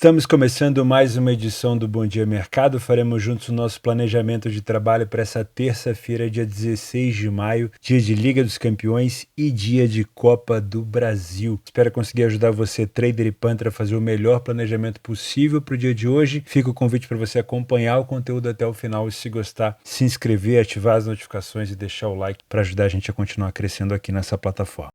Estamos começando mais uma edição do Bom Dia Mercado. Faremos juntos o nosso planejamento de trabalho para essa terça-feira, dia 16 de maio, dia de Liga dos Campeões e dia de Copa do Brasil. Espero conseguir ajudar você, trader e punter, a fazer o melhor planejamento possível para o dia de hoje. Fica o convite para você acompanhar o conteúdo até o final e, se gostar, se inscrever, ativar as notificações e deixar o like para ajudar a gente a continuar crescendo aqui nessa plataforma.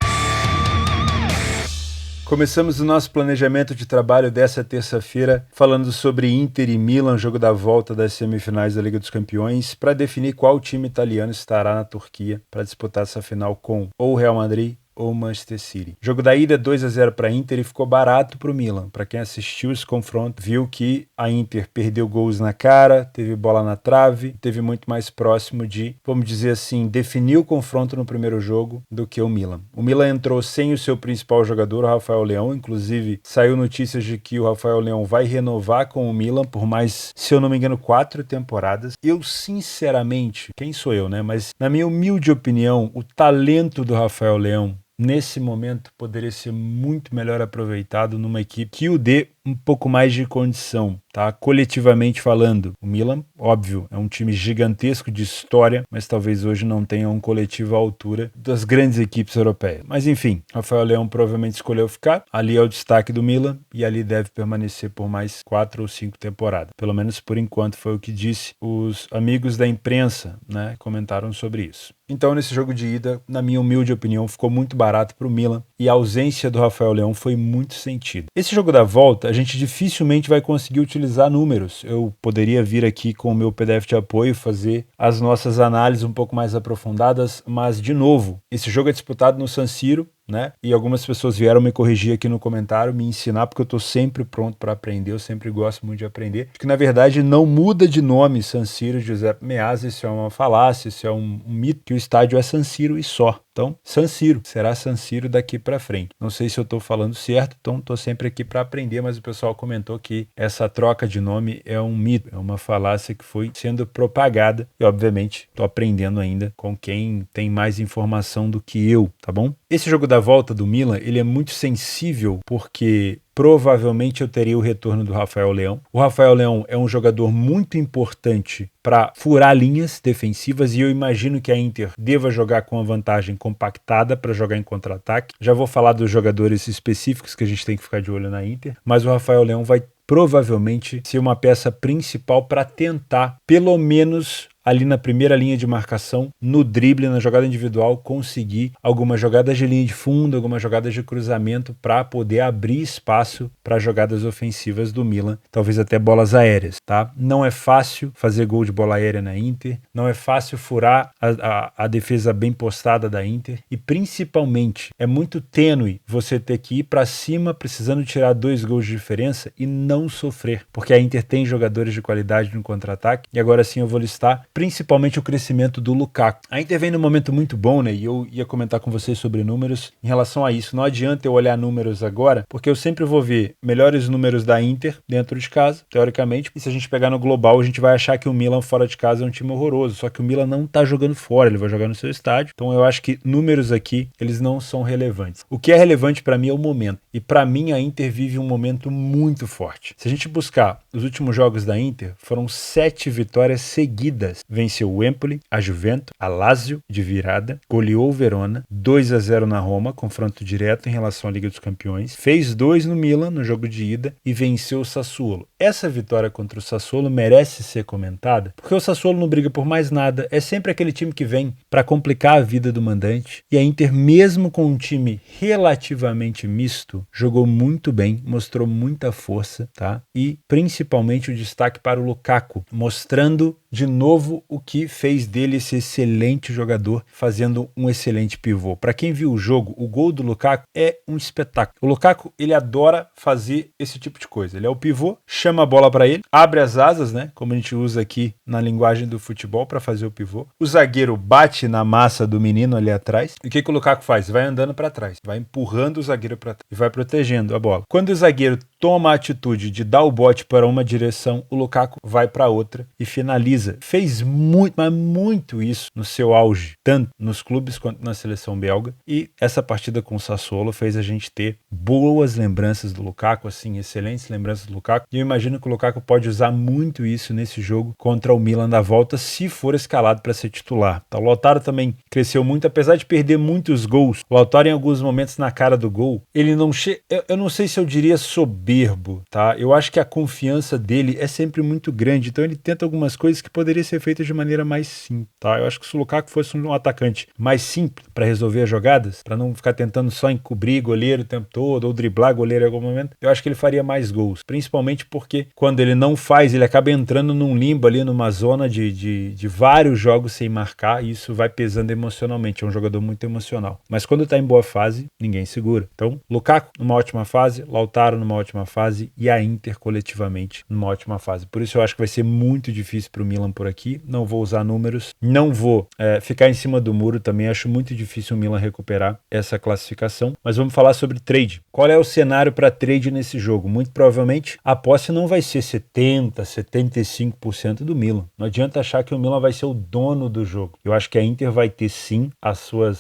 Começamos o nosso planejamento de trabalho dessa terça-feira falando sobre Inter e Milan, jogo da volta das semifinais da Liga dos Campeões, para definir qual time italiano estará na Turquia para disputar essa final com ou Real Madrid ou Manchester City. Jogo da ida 2-0 para a Inter e ficou barato para o Milan. Para quem assistiu esse confronto, viu que a Inter perdeu gols na cara, teve bola na trave, teve muito mais próximo de, vamos dizer assim, definir o confronto no primeiro jogo do que o Milan. O Milan entrou sem o seu principal jogador, o Rafael Leão, inclusive saiu notícias de que o Rafael Leão vai renovar com o Milan por mais, se eu não me engano, 4 temporadas. Eu, sinceramente, quem sou eu, né? Mas na minha humilde opinião, o talento do Rafael Leão nesse momento poderia ser muito melhor aproveitado numa equipe que o dê um pouco mais de condição, tá? Coletivamente falando, o Milan, óbvio, é um time gigantesco de história, mas talvez hoje não tenha um coletivo à altura das grandes equipes europeias. Mas enfim, Rafael Leão provavelmente escolheu ficar, ali é o destaque do Milan e ali deve permanecer por mais 4 ou 5 temporadas. Pelo menos por enquanto foi o que disse os amigos da imprensa, né? Comentaram sobre isso. Então, nesse jogo de ida, na minha humilde opinião, ficou muito barato para o Milan e a ausência do Rafael Leão foi muito sentida. Esse jogo da volta, a gente dificilmente vai conseguir utilizar números. Eu poderia vir aqui com o meu PDF de apoio, fazer as nossas análises um pouco mais aprofundadas, mas, de novo, esse jogo é disputado no San Siro, né? E algumas pessoas vieram me corrigir aqui no comentário, me ensinar, porque eu estou sempre pronto para aprender, eu sempre gosto muito de aprender. Que na verdade não muda de nome San Siro Giuseppe Meazza, isso é uma falácia, isso é um mito, que o estádio é San Siro e só. Então, San Siro, será San Siro daqui para frente. Não sei se eu estou falando certo, então estou sempre aqui para aprender, mas o pessoal comentou que essa troca de nome é um mito, é uma falácia que foi sendo propagada e, obviamente, estou aprendendo ainda com quem tem mais informação do que eu, tá bom? Esse jogo da volta do Milan, ele é muito sensível porque provavelmente eu teria o retorno do Rafael Leão. O Rafael Leão é um jogador muito importante para furar linhas defensivas e eu imagino que a Inter deva jogar com a vantagem compactada para jogar em contra-ataque. Já vou falar dos jogadores específicos que a gente tem que ficar de olho na Inter, mas o Rafael Leão vai provavelmente ser uma peça principal para tentar, pelo menos ali na primeira linha de marcação, no drible, na jogada individual, conseguir algumas jogadas de linha de fundo, algumas jogadas de cruzamento para poder abrir espaço para jogadas ofensivas do Milan, talvez até bolas aéreas, tá? Não é fácil fazer gol de bola aérea na Inter, não é fácil furar a defesa bem postada da Inter e principalmente é muito tênue você ter que ir para cima precisando tirar 2 gols de diferença e não sofrer, porque a Inter tem jogadores de qualidade no contra-ataque e agora sim eu vou listar principalmente o crescimento do Lukaku. A Inter vem num momento muito bom, né? E eu ia comentar com vocês sobre números em relação a isso. Não adianta eu olhar números agora, porque eu sempre vou ver melhores números da Inter dentro de casa, teoricamente. E se a gente pegar no global, a gente vai achar que o Milan fora de casa é um time horroroso. Só que o Milan não tá jogando fora, ele vai jogar no seu estádio. Então eu acho que números aqui, eles não são relevantes. O que é relevante para mim é o momento. E para mim a Inter vive um momento muito forte. Se a gente buscar os últimos jogos da Inter, foram 7 vitórias seguidas. Venceu o Empoli, a Juventus, a Lazio de virada, goleou o Verona, 2-0 na Roma, confronto direto em relação à Liga dos Campeões, fez 2 no Milan no jogo de ida e venceu o Sassuolo. Essa vitória contra o Sassuolo merece ser comentada, porque o Sassuolo não briga por mais nada, é sempre aquele time que vem para complicar a vida do mandante, e a Inter, mesmo com um time relativamente misto, jogou muito bem, mostrou muita força, tá? E principalmente o destaque para o Lukaku, mostrando de novo o que fez dele esse excelente jogador, fazendo um excelente pivô. Para quem viu o jogo, o gol do Lukaku é um espetáculo. O Lukaku, ele adora fazer esse tipo de coisa. Ele é o pivô, chama a bola para ele, abre as asas, né, como a gente usa aqui na linguagem do futebol para fazer o pivô. O zagueiro bate na massa do menino ali atrás. E o que o Lukaku faz? Vai andando para trás, vai empurrando o zagueiro para trás e vai protegendo a bola. Quando o zagueiro toma a atitude de dar o bote para uma direção, o Lukaku vai para outra e finaliza. Fez muito, mas muito isso no seu auge, tanto nos clubes quanto na seleção belga. E essa partida com o Sassuolo fez a gente ter boas lembranças do Lukaku, assim, excelentes lembranças do Lukaku. E eu imagino que o Lukaku pode usar muito isso nesse jogo contra o Milan da volta, se for escalado para ser titular. Tá, o Lautaro também cresceu muito, apesar de perder muitos gols. O Lautaro, em alguns momentos, na cara do gol, ele não chega. Eu não sei se eu diria soberbo, tá? Eu acho que a confiança dele é sempre muito grande, então ele tenta algumas coisas que poderiam ser feitas de maneira mais simples, tá? Eu acho que se o Lukaku fosse um atacante mais simples para resolver as jogadas, para não ficar tentando só encobrir goleiro o tempo todo ou driblar goleiro em algum momento, eu acho que ele faria mais gols, principalmente porque quando ele não faz, ele acaba entrando num limbo ali, numa zona de vários jogos sem marcar, e isso vai pesando emocionalmente, é um jogador muito emocional. Mas quando tá em boa fase, ninguém segura. Então, Lukaku numa ótima fase, Lautaro numa ótima fase e a Inter coletivamente numa ótima fase. Por isso eu acho que vai ser muito difícil pro Milan por aqui, não vou usar números, não vou ficar em cima do muro também, acho muito difícil o Milan recuperar essa classificação, mas vamos falar sobre trade. Qual é o cenário para trade nesse jogo? Muito provavelmente a posse não vai ser 70, 75% do Milan. Não adianta achar que o Milan vai ser o dono do jogo. Eu acho que a Inter vai ter sim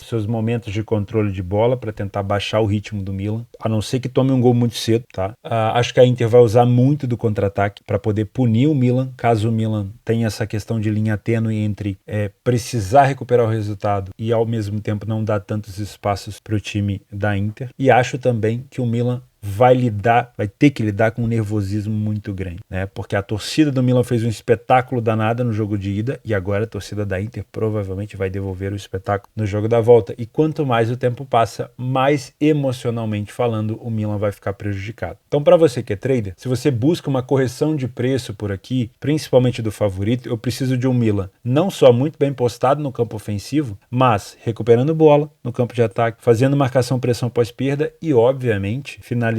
seus momentos de controle de bola para tentar baixar o ritmo do Milan, a não ser que tome um gol muito cedo, tá? Acho que a Inter vai usar muito do contra-ataque para poder punir o Milan, caso o Milan tenha essa questão de linha tênue entre precisar recuperar o resultado e ao mesmo tempo não dar tantos espaços para o time da Inter. E acho também que o Milan vai ter que lidar com um nervosismo muito grande, né? Porque a torcida do Milan fez um espetáculo danado no jogo de ida e agora a torcida da Inter provavelmente vai devolver o espetáculo no jogo da volta. E quanto mais o tempo passa, mais emocionalmente falando, o Milan vai ficar prejudicado. Então, para você que é trader, se você busca uma correção de preço por aqui, principalmente do favorito, eu preciso de um Milan não só muito bem postado no campo ofensivo, mas recuperando bola no campo de ataque, fazendo marcação-pressão pós-perda e, obviamente, finalizando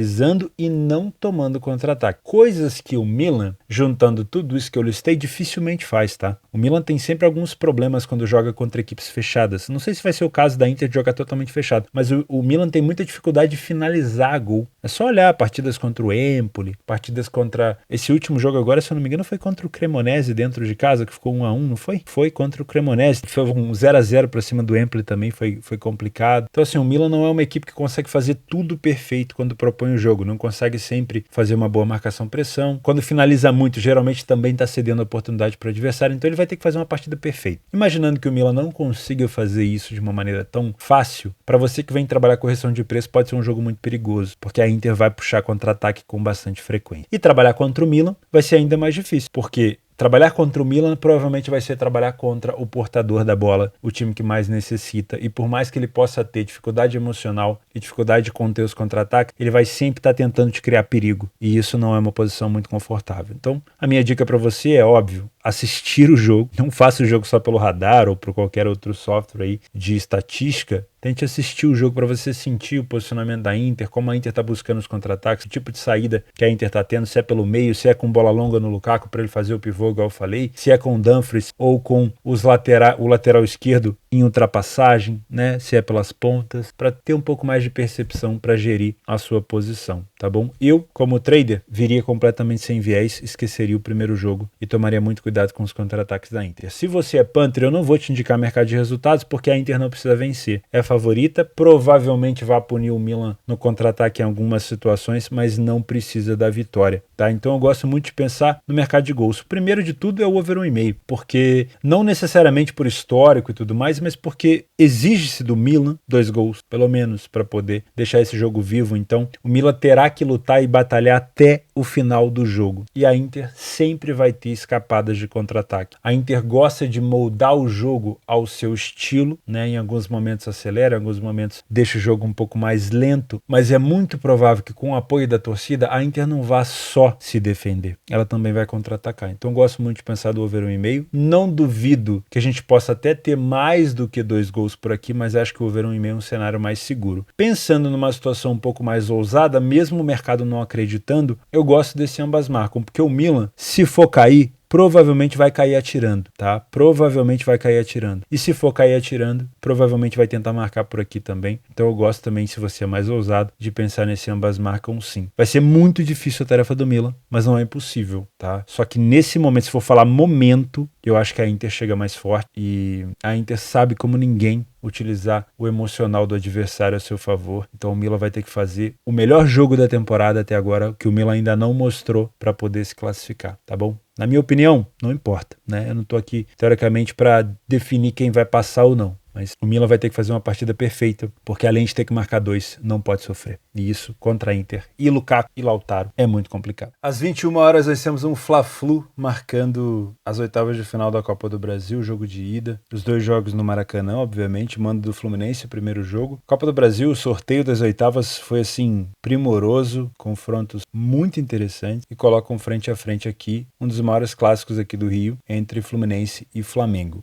e não tomando contra-ataque. Coisas que o Milan, juntando tudo isso que eu listei, dificilmente faz, tá? O Milan tem sempre alguns problemas quando joga contra equipes fechadas. Não sei se vai ser o caso da Inter de jogar totalmente fechado, mas o Milan tem muita dificuldade de finalizar gol. É só olhar partidas contra o Empoli, partidas contra... Esse último jogo agora, se eu não me engano, foi contra o Cremonese dentro de casa, que ficou 1-1, não foi? Foi contra o Cremonese. Foi um 0-0 pra cima do Empoli também, foi complicado. Então, assim, o Milan não é uma equipe que consegue fazer tudo perfeito quando propõe o jogo, não consegue sempre fazer uma boa marcação-pressão. Quando finaliza muito, geralmente também está cedendo a oportunidade para o adversário, então ele vai ter que fazer uma partida perfeita. Imaginando que o Milan não consiga fazer isso de uma maneira tão fácil, para você que vem trabalhar correção de preço, pode ser um jogo muito perigoso, porque a Inter vai puxar contra-ataque com bastante frequência. E trabalhar contra o Milan vai ser ainda mais difícil, porque trabalhar contra o Milan provavelmente vai ser trabalhar contra o portador da bola, o time que mais necessita. E por mais que ele possa ter dificuldade emocional e dificuldade de conter os contra-ataques, ele vai sempre estar tentando te criar perigo. E isso não é uma posição muito confortável. Então, a minha dica para você é, óbvio, assistir o jogo. Não faça o jogo só pelo radar ou por qualquer outro software aí de estatística. Tente assistir o jogo para você sentir o posicionamento da Inter, como a Inter está buscando os contra-ataques, o tipo de saída que a Inter está tendo, se é pelo meio, se é com bola longa no Lukaku para ele fazer o pivô, igual eu falei, se é com o Dumfries ou com o lateral esquerdo em ultrapassagem, né? Se é pelas pontas, para ter um pouco mais de percepção para gerir a sua posição, tá bom? Eu, como trader, viria completamente sem viés, esqueceria o primeiro jogo e tomaria muito cuidado com os contra-ataques da Inter. Se você é punter, eu não vou te indicar mercado de resultados porque a Inter não precisa vencer. É favorita, provavelmente vai punir o Milan no contra-ataque em algumas situações, mas não precisa da vitória, tá? Então eu gosto muito de pensar no mercado de gols. O primeiro de tudo é o over 1,5, porque não necessariamente por histórico e tudo mais, mas porque exige-se do Milan 2 gols, pelo menos, para poder deixar esse jogo vivo. Então o Milan terá que lutar e batalhar até o final do jogo. E a Inter sempre vai ter escapadas de contra-ataque. A Inter gosta de moldar o jogo ao seu estilo, né? Em alguns momentos acelera, em alguns momentos deixa o jogo um pouco mais lento, mas é muito provável que com o apoio da torcida a Inter não vá só se defender, ela também vai contra-atacar. Então gosto muito de pensar do over 1,5. Não duvido que a gente possa até ter mais do que 2 gols por aqui, mas acho que o over 1,5 é um cenário mais seguro. Pensando numa situação um pouco mais ousada, mesmo o mercado não acreditando, eu gosto desse ambas marcam, porque o Milan, se for cair, provavelmente vai cair atirando, tá? Provavelmente vai cair atirando. E se for cair atirando, provavelmente vai tentar marcar por aqui também. Então eu gosto também, se você é mais ousado, de pensar nesse ambas marcam sim. Vai ser muito difícil a tarefa do Milan, mas não é impossível, tá? Só que nesse momento, se for falar momento, eu acho que a Inter chega mais forte e a Inter sabe como ninguém utilizar o emocional do adversário a seu favor. Então o Milan vai ter que fazer o melhor jogo da temporada até agora, que o Milan ainda não mostrou para poder se classificar, tá bom? Na minha opinião, não importa, né? Eu não tô aqui, teoricamente, para definir quem vai passar ou não. Mas o Milan vai ter que fazer uma partida perfeita, porque além de ter que marcar 2, não pode sofrer. E isso, contra a Inter e Lukaku e Lautaro, é muito complicado. Às 21 horas nós temos um Fla-Flu marcando as oitavas de final da Copa do Brasil, jogo de ida. Os 2 jogos no Maracanã, obviamente, mando do Fluminense o primeiro jogo. Copa do Brasil, o sorteio das oitavas foi assim, primoroso, confrontos muito interessantes e colocam frente a frente aqui um dos maiores clássicos aqui do Rio, entre Fluminense e Flamengo.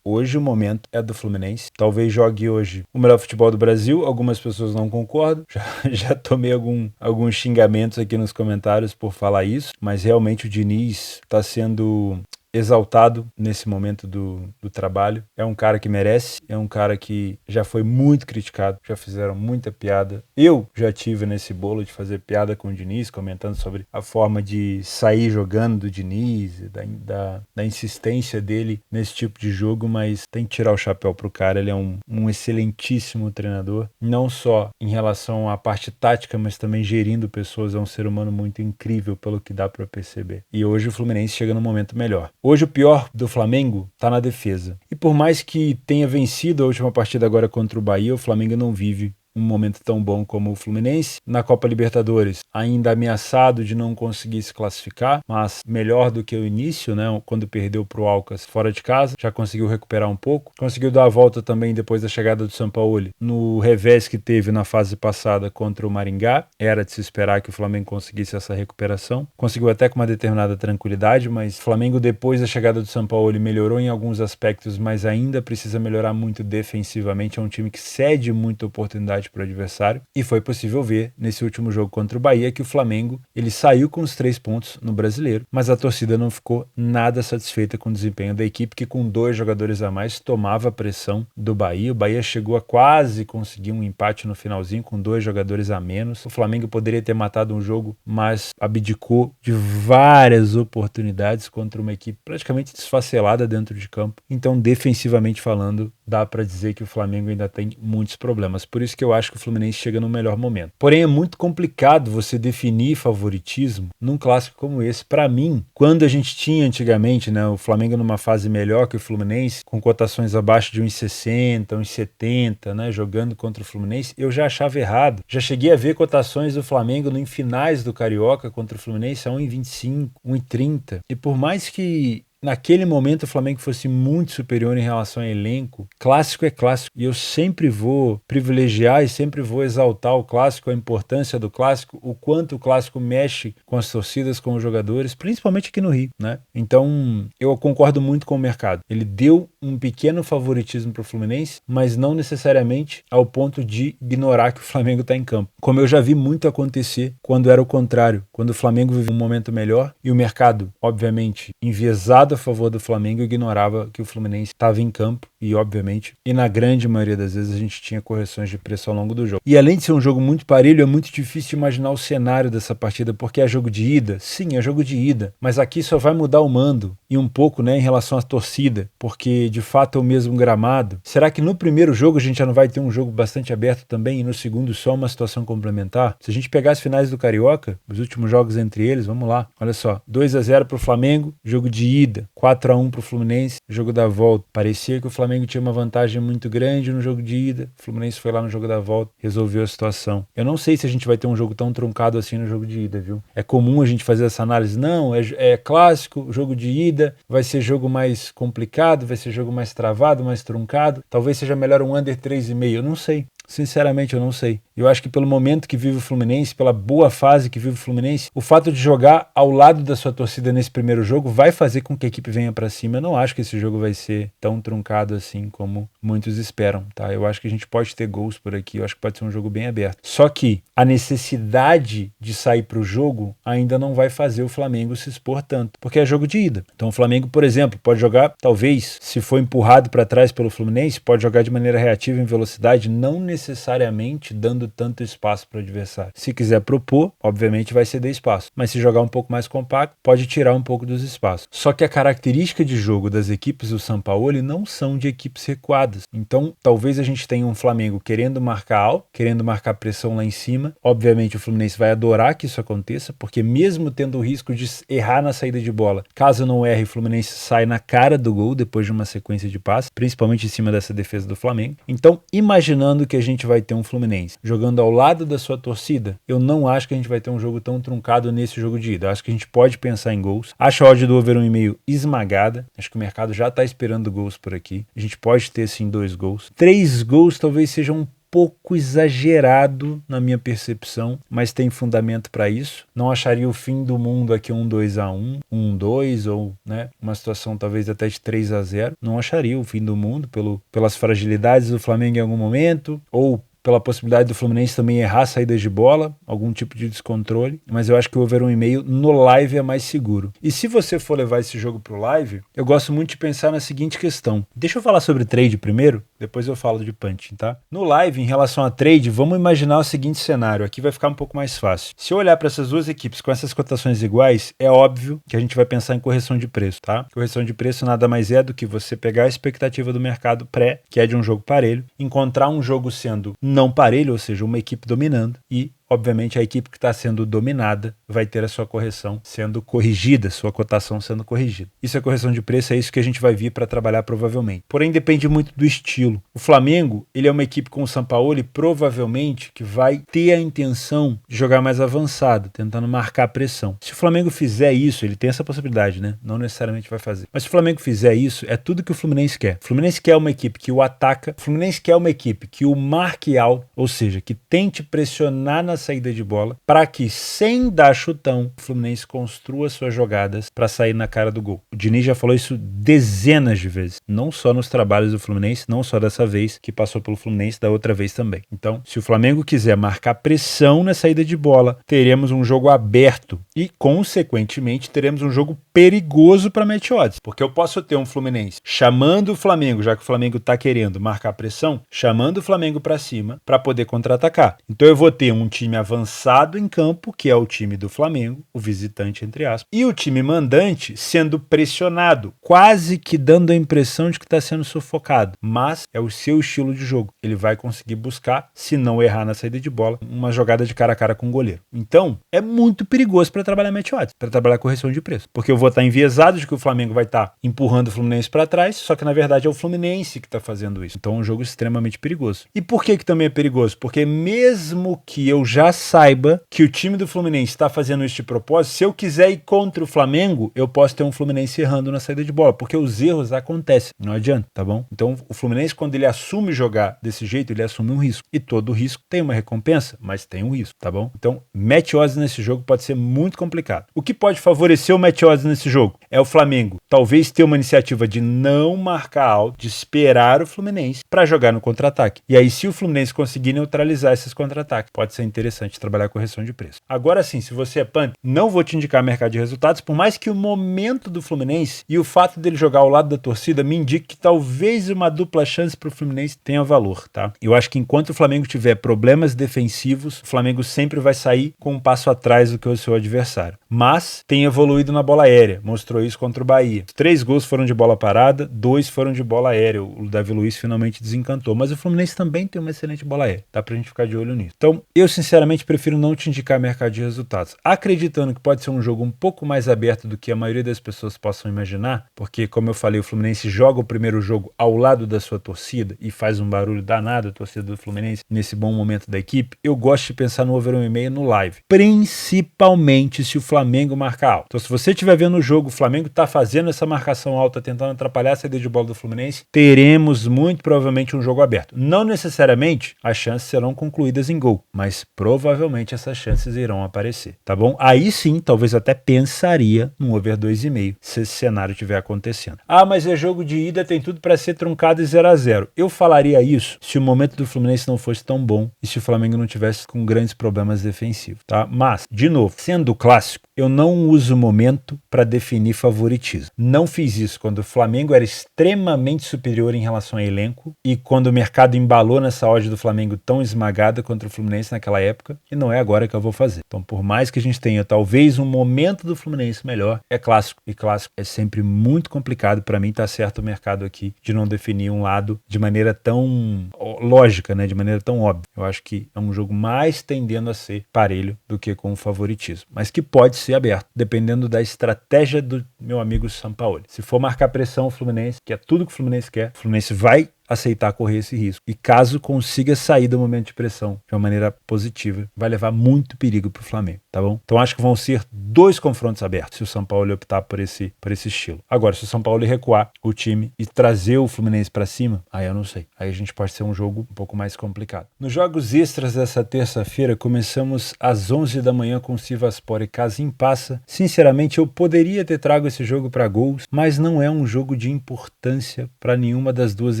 Hoje o momento é do Fluminense. Talvez jogue hoje o melhor futebol do Brasil. Algumas pessoas não concordam. Já tomei alguns xingamentos aqui nos comentários por falar isso. Mas realmente o Diniz está sendo exaltado nesse momento do trabalho. É um cara que merece, é um cara que já foi muito criticado, já fizeram muita piada. Eu já tive nesse bolo de fazer piada com o Diniz, comentando sobre a forma de sair jogando do Diniz, da insistência dele nesse tipo de jogo, mas tem que tirar o chapéu pro cara. Ele é um excelentíssimo treinador, não só em relação à parte tática, mas também gerindo pessoas. É um ser humano muito incrível, pelo que dá para perceber. E hoje o Fluminense chega num momento melhor. Hoje o pior do Flamengo está na defesa. E por mais que tenha vencido a última partida agora contra o Bahia, o Flamengo não vive um momento tão bom como o Fluminense. Na Copa Libertadores, ainda ameaçado de não conseguir se classificar, mas melhor do que o início, né? Quando perdeu para o Alcas fora de casa, já conseguiu recuperar um pouco. Conseguiu dar a volta também depois da chegada do Sampaoli no revés que teve na fase passada contra o Maringá. Era de se esperar que o Flamengo conseguisse essa recuperação. Conseguiu até com uma determinada tranquilidade, mas o Flamengo, depois da chegada do Sampaoli, melhorou em alguns aspectos, mas ainda precisa melhorar muito defensivamente. É um time que cede muita oportunidade para o adversário, e foi possível ver nesse último jogo contra o Bahia que o Flamengo ele saiu com os 3 pontos no Brasileiro, mas a torcida não ficou nada satisfeita com o desempenho da equipe, que com 2 jogadores a mais tomava a pressão do Bahia. O Bahia chegou a quase conseguir um empate no finalzinho com 2 jogadores a menos. O Flamengo poderia ter matado um jogo, mas abdicou de várias oportunidades contra uma equipe praticamente desfacelada dentro de campo. Então, defensivamente falando, dá para dizer que o Flamengo ainda tem muitos problemas. Por isso que eu acho que o Fluminense chega no melhor momento. Porém, é muito complicado você definir favoritismo num clássico como esse. Para mim, quando a gente tinha antigamente, né, o Flamengo numa fase melhor que o Fluminense, com cotações abaixo de 1,60, 1,70, né, jogando contra o Fluminense, eu já achava errado. Já cheguei a ver cotações do Flamengo em finais do Carioca contra o Fluminense a 1,25, 1,30. E por mais que naquele momento o Flamengo fosse muito superior em relação ao elenco, clássico é clássico. E eu sempre vou privilegiar e sempre vou exaltar o clássico, a importância do clássico, o quanto o clássico mexe com as torcidas, com os jogadores, principalmente aqui no Rio, né? Então, eu concordo muito com o mercado. Ele deu um pequeno favoritismo para o Fluminense, mas não necessariamente ao ponto de ignorar que o Flamengo está em campo. Como eu já vi muito acontecer quando era o contrário, quando o Flamengo vivia um momento melhor e o mercado, obviamente, enviesado a favor do Flamengo, ignorava que o Fluminense estava em campo e, obviamente, e na grande maioria das vezes a gente tinha correções de preço ao longo do jogo. E além de ser um jogo muito parelho, é muito difícil de imaginar o cenário dessa partida, porque é jogo de ida? Sim, é jogo de ida, mas aqui só vai mudar o mando e um pouco, né, em relação à torcida, porque de fato é o mesmo gramado. Será que no primeiro jogo a gente já não vai ter um jogo bastante aberto também e no segundo só uma situação complementar? Se a gente pegar as finais do Carioca, os últimos jogos entre eles, vamos lá, olha só, 2-0 pro Flamengo, jogo de ida, 4-1 pro Fluminense, jogo da volta. Parecia que o Flamengo tinha uma vantagem muito grande no jogo de ida, o Fluminense foi lá no jogo da volta, resolveu a situação. Eu não sei se a gente vai ter um jogo tão truncado assim no jogo de ida, viu? É comum a gente fazer essa análise, não, é clássico, jogo de ida, vai ser jogo mais complicado, vai ser jogo mais travado, mais truncado, talvez seja melhor um under 3,5, eu não sei. Sinceramente, eu não sei. Eu acho que pelo momento que vive o Fluminense, pela boa fase que vive o Fluminense, o fato de jogar ao lado da sua torcida nesse primeiro jogo vai fazer com que a equipe venha pra cima. Eu não acho que esse jogo vai ser tão truncado assim como muitos esperam, tá? Eu acho que a gente pode ter gols por aqui, eu acho que pode ser um jogo bem aberto. Só que a necessidade de sair pro jogo ainda não vai fazer o Flamengo se expor tanto, porque é jogo de ida. Então o Flamengo, por exemplo, pode jogar, talvez, se for empurrado para trás pelo Fluminense, pode jogar de maneira reativa em velocidade, não necessariamente dando tanto espaço para o adversário. Se quiser propor, obviamente vai ceder espaço, mas se jogar um pouco mais compacto, pode tirar um pouco dos espaços. Só que a característica de jogo das equipes do Sampaoli não são de equipes recuadas. Então, talvez a gente tenha um Flamengo querendo marcar alto, querendo marcar pressão lá em cima. Obviamente o Fluminense vai adorar que isso aconteça, porque mesmo tendo o risco de errar na saída de bola, caso não erre, o Fluminense sai na cara do gol depois de uma sequência de passes, principalmente em cima dessa defesa do Flamengo. Então, imaginando que a gente vai ter um Fluminense jogando ao lado da sua torcida, eu não acho que a gente vai ter um jogo tão truncado nesse jogo de ida. Eu acho que a gente pode pensar em gols. Acho a odd do over 1,5 esmagada. Acho que o mercado já está esperando gols por aqui. A gente pode ter sim 2 gols. 3 gols talvez seja um pouco exagerado na minha percepção, mas tem fundamento para isso. Não acharia o fim do mundo aqui um 2-1, 1-2 ou, né, uma situação talvez até de 3-0. Não acharia o fim do mundo pelas fragilidades do Flamengo em algum momento, ou pela possibilidade do Fluminense também errar saídas de bola, algum tipo de descontrole, mas eu acho que o over 1,5 no live é mais seguro. E se você for levar esse jogo pro live, eu gosto muito de pensar na seguinte questão. Deixa eu falar sobre trade primeiro, depois eu falo de punch, tá? No live, em relação a trade, vamos imaginar o seguinte cenário, aqui vai ficar um pouco mais fácil. Se eu olhar para essas duas equipes com essas cotações iguais, é óbvio que a gente vai pensar em correção de preço, tá? Correção de preço nada mais é do que você pegar a expectativa do mercado pré, que é de um jogo parelho, encontrar um jogo sendo não parelho, ou seja, uma equipe dominando, e obviamente a equipe que está sendo dominada vai ter a sua correção sendo corrigida, sua cotação sendo corrigida. Isso é correção de preço, é isso que a gente vai vir para trabalhar provavelmente. Porém, depende muito do estilo. O Flamengo, ele é uma equipe com o Sampaoli, provavelmente, que vai ter a intenção de jogar mais avançado, tentando marcar a pressão. Se o Flamengo fizer isso, ele tem essa possibilidade, né? Não necessariamente vai fazer. Mas se o Flamengo fizer isso, é tudo que o Fluminense quer. O Fluminense quer uma equipe que o ataca, o Fluminense quer uma equipe que o marque alto, ou seja, que tente pressionar na saída de bola, para que, sem dar chutão, o Fluminense construa suas jogadas para sair na cara do gol. O Diniz já falou isso dezenas de vezes, não só nos trabalhos do Fluminense, não só dessa vez que passou pelo Fluminense, da outra vez também. Então, se o Flamengo quiser marcar pressão na saída de bola, teremos um jogo aberto e, consequentemente, teremos um jogo perigoso para match odds, porque eu posso ter um Fluminense chamando o Flamengo, já que o Flamengo está querendo marcar pressão, chamando o Flamengo para cima para poder contra-atacar. Então eu vou ter um time avançado em campo, que é o time do Flamengo, o visitante entre aspas, e o time mandante sendo pressionado, quase que dando a impressão de que está sendo sufocado, mas é o seu estilo de jogo. Ele vai conseguir buscar, se não errar na saída de bola, uma jogada de cara a cara com o goleiro. Então, é muito perigoso para trabalhar match odds, para trabalhar correção de preço, porque eu vou estar enviesado de que o Flamengo vai estar empurrando o Fluminense para trás, só que na verdade é o Fluminense que está fazendo isso. Então é um jogo extremamente perigoso. E por que também é perigoso? Porque mesmo que eu já saiba que o time do Fluminense está fazendo isso de propósito, se eu quiser ir contra o Flamengo, eu posso ter um Fluminense errando na saída de bola, porque os erros acontecem, não adianta, tá bom? Então o Fluminense, quando ele assume jogar desse jeito, ele assume um risco. E todo risco tem uma recompensa, mas tem um risco, tá bom? Então match odds nesse jogo pode ser muito complicado. O que pode favorecer o match odds nesse jogo é o Flamengo talvez ter uma iniciativa de não marcar alto, de esperar o Fluminense para jogar no contra-ataque. E aí, se o Fluminense conseguir neutralizar esses contra-ataques, pode ser interessante trabalhar correção de preço. Agora sim, se você é punk, não vou te indicar mercado de resultados, por mais que o momento do Fluminense e o fato dele jogar ao lado da torcida me indique que talvez uma dupla chance para o Fluminense tenha valor, tá? Eu acho que enquanto o Flamengo tiver problemas defensivos, o Flamengo sempre vai sair com um passo atrás do que o seu adversário. Mas tem evoluído na bola aérea, mostrou isso contra o Bahia. 3 gols foram de bola parada, 2 foram de bola aérea. O Davi Luiz finalmente desencantou, mas o Fluminense também tem uma excelente bola aérea. Dá pra gente ficar de olho nisso. Então, eu sinceramente sinceramente prefiro não te indicar mercado de resultados, acreditando que pode ser um jogo um pouco mais aberto do que a maioria das pessoas possam imaginar, porque, como eu falei, o Fluminense joga o primeiro jogo ao lado da sua torcida e faz um barulho danado a torcida do Fluminense nesse bom momento da equipe. Eu gosto de pensar no over 1,5 no live, principalmente se o Flamengo marcar alto. Então, se você estiver vendo o jogo, o Flamengo está fazendo essa marcação alta, tentando atrapalhar a saída de bola do Fluminense, teremos muito provavelmente um jogo aberto. Não necessariamente as chances serão concluídas em gol, mas provavelmente essas chances irão aparecer, tá bom? Aí sim, talvez até pensaria num over 2,5 se esse cenário estiver acontecendo. Ah, mas é jogo de ida, tem tudo para ser truncado e 0-0. Eu falaria isso se o momento do Fluminense não fosse tão bom e se o Flamengo não tivesse com grandes problemas defensivos, tá? Mas, de novo, sendo clássico, eu não uso o momento para definir favoritismo. Não fiz isso quando o Flamengo era extremamente superior em relação ao elenco e quando o mercado embalou nessa odd do Flamengo tão esmagada contra o Fluminense naquela época, e não é agora que eu vou fazer. Então, por mais que a gente tenha talvez um momento do Fluminense melhor, é clássico. E clássico é sempre muito complicado. Para mim, tá certo o mercado aqui de não definir um lado de maneira tão lógica, né? De maneira tão óbvia. Eu acho que é um jogo mais tendendo a ser parelho do que com o favoritismo, mas que pode ser aberto, dependendo da estratégia do meu amigo Sampaoli. Se for marcar pressão o Fluminense, que é tudo que o Fluminense quer, o Fluminense vai aceitar correr esse risco. E caso consiga sair do momento de pressão de uma maneira positiva, vai levar muito perigo para o Flamengo, tá bom? Então acho que vão ser 2 confrontos abertos se o São Paulo optar por esse estilo. Agora, se o São Paulo recuar o time e trazer o Fluminense para cima, aí eu não sei. Aí a gente pode ser um jogo um pouco mais complicado. Nos jogos extras dessa terça-feira, começamos às 11 da manhã com o Sivasspor e Casim Passa. Sinceramente, eu poderia ter trago esse jogo para gols, mas não é um jogo de importância para nenhuma das duas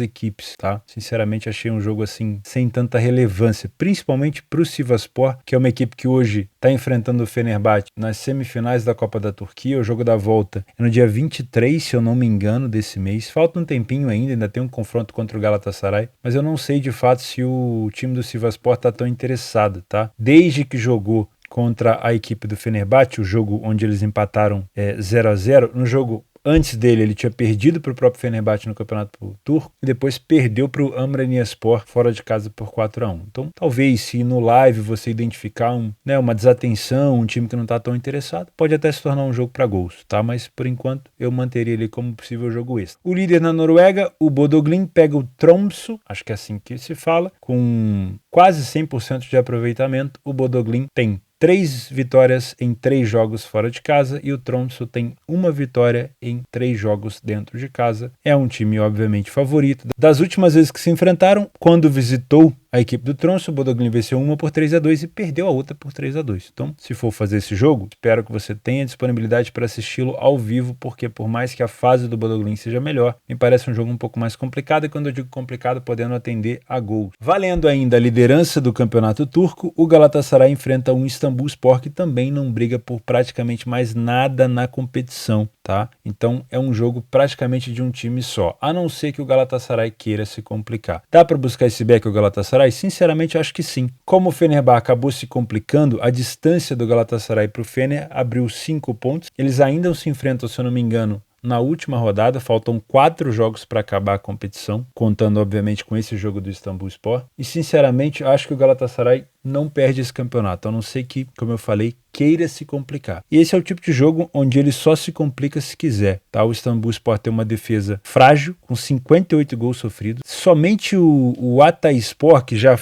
equipes. Tá? Sinceramente, achei um jogo assim sem tanta relevância, principalmente para o Sivasspor, que é uma equipe que hoje está enfrentando o Fenerbahçe nas semifinais da Copa da Turquia. O jogo da volta é no dia 23, se eu não me engano, desse mês. Falta um tempinho ainda tem um confronto contra o Galatasaray, mas eu não sei de fato se o time do Sivasspor está tão interessado, tá? Desde que jogou contra a equipe do Fenerbahçe, o jogo onde eles empataram 0-0, no jogo antes dele, ele tinha perdido para o próprio Fenerbahçe no Campeonato Turco e depois perdeu para o Amranyaspor fora de casa por 4-1. Então, talvez se no live você identificar uma desatenção, um time que não está tão interessado, pode até se tornar um jogo para gols, tá? Mas, por enquanto, eu manteria ele como possível jogo extra. O líder na Noruega, o Bodø Glimt, pega o Tromsø, acho que é assim que se fala, com quase 100% de aproveitamento. O Bodø Glimt tem 3 vitórias em 3 jogos fora de casa e o Tromsø tem 1 vitória em 3 jogos dentro de casa. É um time, obviamente, favorito. Das últimas vezes que se enfrentaram, quando visitou a equipe do Tromsø, o Bodø Glimt venceu uma por 3-2 e perdeu a outra por 3-2. Então, se for fazer esse jogo, espero que você tenha disponibilidade para assisti-lo ao vivo, porque por mais que a fase do Bodø Glimt seja melhor, me parece um jogo um pouco mais complicado, e quando eu digo complicado, podendo atender a gols. Valendo ainda a liderança do campeonato turco, o Galatasaray enfrenta um Istanbulspor que também não briga por praticamente mais nada na competição, tá? Então, é um jogo praticamente de um time só, a não ser que o Galatasaray queira se complicar. Dá para buscar esse back o Galatasaray? Sinceramente, acho que sim. Como o Fenerbahçe acabou se complicando, a distância do Galatasaray para o Fener abriu 5 pontos. Eles ainda se enfrentam, se eu não me engano, na última rodada. Faltam 4 jogos para acabar a competição, contando obviamente com esse jogo do Istanbulspor. E sinceramente, acho que o Galatasaray não perde esse campeonato, a não ser que, como eu falei, queira se complicar. E esse é o tipo de jogo onde ele só se complica se quiser, tá? O Istanbulspor tem uma defesa frágil, com 58 gols sofridos. Somente o Ataspor, que já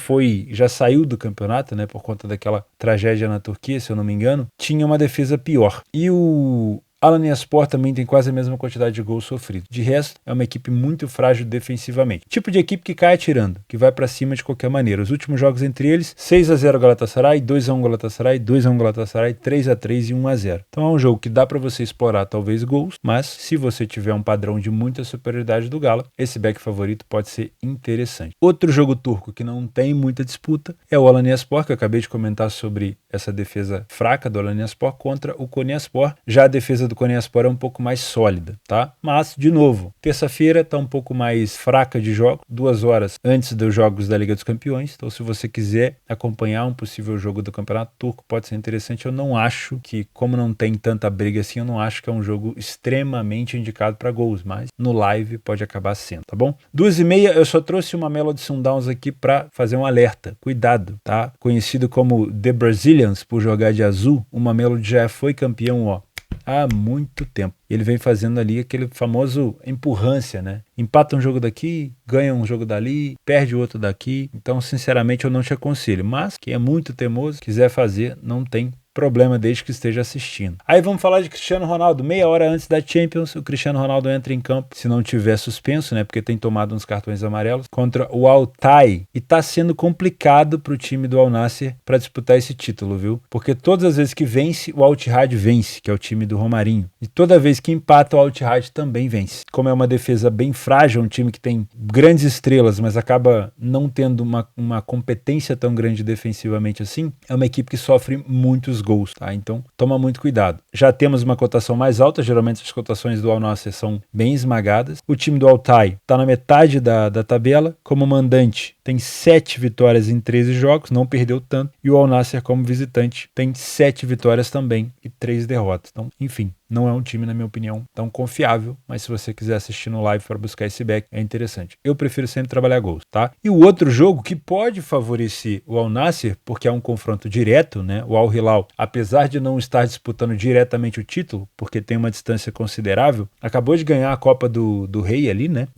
saiu do campeonato, né, por conta daquela tragédia na Turquia, se eu não me engano, tinha uma defesa pior. E o Alanyaspor também tem quase a mesma quantidade de gols sofridos. De resto, é uma equipe muito frágil defensivamente. Tipo de equipe que cai atirando, que vai pra cima de qualquer maneira. Os últimos jogos entre eles, 6-0 Galatasaray, 2-1 Galatasaray, 2-1 Galatasaray, 3-3 e 1-0. Então é um jogo que dá pra você explorar talvez gols, mas se você tiver um padrão de muita superioridade do Gala, esse back favorito pode ser interessante. Outro jogo turco que não tem muita disputa é o Alanyaspor, que eu acabei de comentar sobre essa defesa fraca do Alanyaspor contra o Konyaspor. Já a defesa do do Konyaspor é um pouco mais sólida, tá? Mas, de novo, terça-feira está um pouco mais fraca de jogo, 2 horas antes dos jogos da Liga dos Campeões. Então, se você quiser acompanhar um possível jogo do Campeonato Turco, pode ser interessante. Eu não acho que, como não tem tanta briga assim, eu não acho que é um jogo extremamente indicado para gols, mas no live pode acabar sendo, tá bom? 2h30, eu só trouxe uma Mamelodi Sundowns aqui para fazer um alerta. Cuidado, tá? Conhecido como The Brazilians por jogar de azul, o Mamelodi já foi campeão, ó, há muito tempo. Ele vem fazendo ali aquele famoso empurrância, né? Empata um jogo daqui, ganha um jogo dali, perde outro daqui. Então, sinceramente, eu não te aconselho. Mas quem é muito teimoso, quiser fazer, não tem problema desde que esteja assistindo. Aí vamos falar de Cristiano Ronaldo. Meia hora antes da Champions, o Cristiano Ronaldo entra em campo, se não tiver suspenso, né? Porque tem tomado uns cartões amarelos, contra o Altay. E tá sendo complicado pro time do Al Nassr para disputar esse título, viu? Porque todas as vezes que vence, o Al Ittihad vence, que é o time do Romarinho. E toda vez que empata, o Al Ittihad também vence. Como é uma defesa bem frágil, um time que tem grandes estrelas, mas acaba não tendo uma competência tão grande defensivamente assim, é uma equipe que sofre muitos gols, tá? Então, toma muito cuidado. Já temos uma cotação mais alta, geralmente as cotações do Al Nassr são bem esmagadas. O time do Altay está na metade da tabela, como mandante tem 7 vitórias em 13 jogos, não perdeu tanto, e o Al Nassr como visitante tem 7 vitórias também e 3 derrotas. Então, enfim, não é um time, na minha opinião, tão confiável, mas se você quiser assistir no live para buscar esse back, é interessante. Eu prefiro sempre trabalhar gols, tá? E o outro jogo que pode favorecer o Al Nassr, porque é um confronto direto, né? O Al Hilal, apesar de não estar disputando diretamente o título, porque tem uma distância considerável, acabou de ganhar a Copa do Rei ali, né?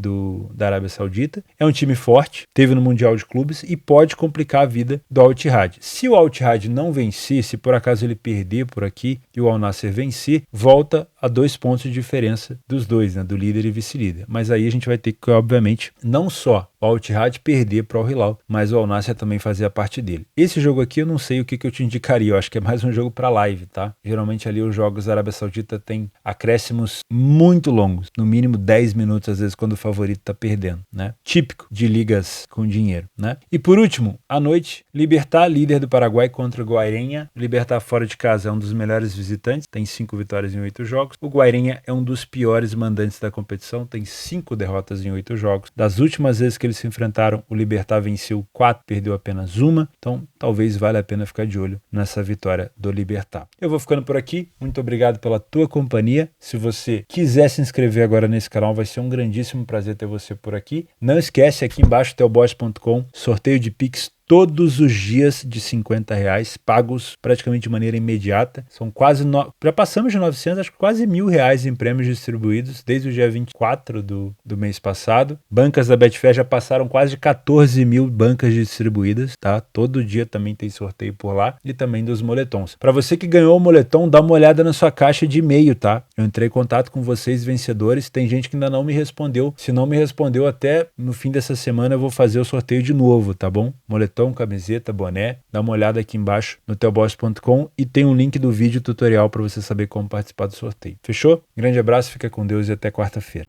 Da Arábia Saudita. É um time forte, teve no Mundial de Clubes e pode complicar a vida do Al Ittihad. Se o Al Ittihad não vencer, se por acaso ele perder por aqui e o Al Nassr vencer, volta a 2 pontos de diferença dos dois, né? Do líder e vice-líder. Mas aí a gente vai ter que, obviamente, não só o Al Ittihad perder para o Al Hilal, mas o Al Nassr também fazer a parte dele. Esse jogo aqui eu não sei o que eu te indicaria, eu acho que é mais um jogo para live, tá? Geralmente ali os jogos da Arábia Saudita tem acréscimos muito longos, no mínimo 10 minutos às vezes quando o favorito tá perdendo, né? Típico de ligas com dinheiro, né? E por último, à noite, Libertad, líder do Paraguai contra o Guairenha. Libertad fora de casa é um dos melhores visitantes, tem 5 vitórias em 8 jogos. O Guairenha é um dos piores mandantes da competição, tem 5 derrotas em 8 jogos. Das últimas vezes que eles se enfrentaram, o Libertad venceu 4, perdeu apenas uma, então talvez valha a pena ficar de olho nessa vitória do Libertad. Eu vou ficando por aqui, muito obrigado pela tua companhia. Se você quiser se inscrever agora nesse canal, vai ser um grandíssimo prazer ter você por aqui. Não esquece, aqui embaixo teoboss.com, sorteio de Pix todos os dias de R$50, pagos praticamente de maneira imediata. São quase, já passamos de 900, acho que quase R$1.000 em prêmios distribuídos desde o dia 24 do mês passado. Bancas da Betfair já passaram quase de 14 mil bancas distribuídas, tá? Todo dia também tem sorteio por lá e também dos moletons. Para você que ganhou o moletom, dá uma olhada na sua caixa de e-mail, tá? Eu entrei em contato com vocês, vencedores. Tem gente que ainda não me respondeu. Se não me respondeu, até no fim dessa semana eu vou fazer o sorteio de novo, tá bom? Moletom, camiseta, boné, dá uma olhada aqui embaixo no teoboss.com e tem um link do vídeo tutorial para você saber como participar do sorteio. Fechou? Grande abraço, fica com Deus e até quarta-feira.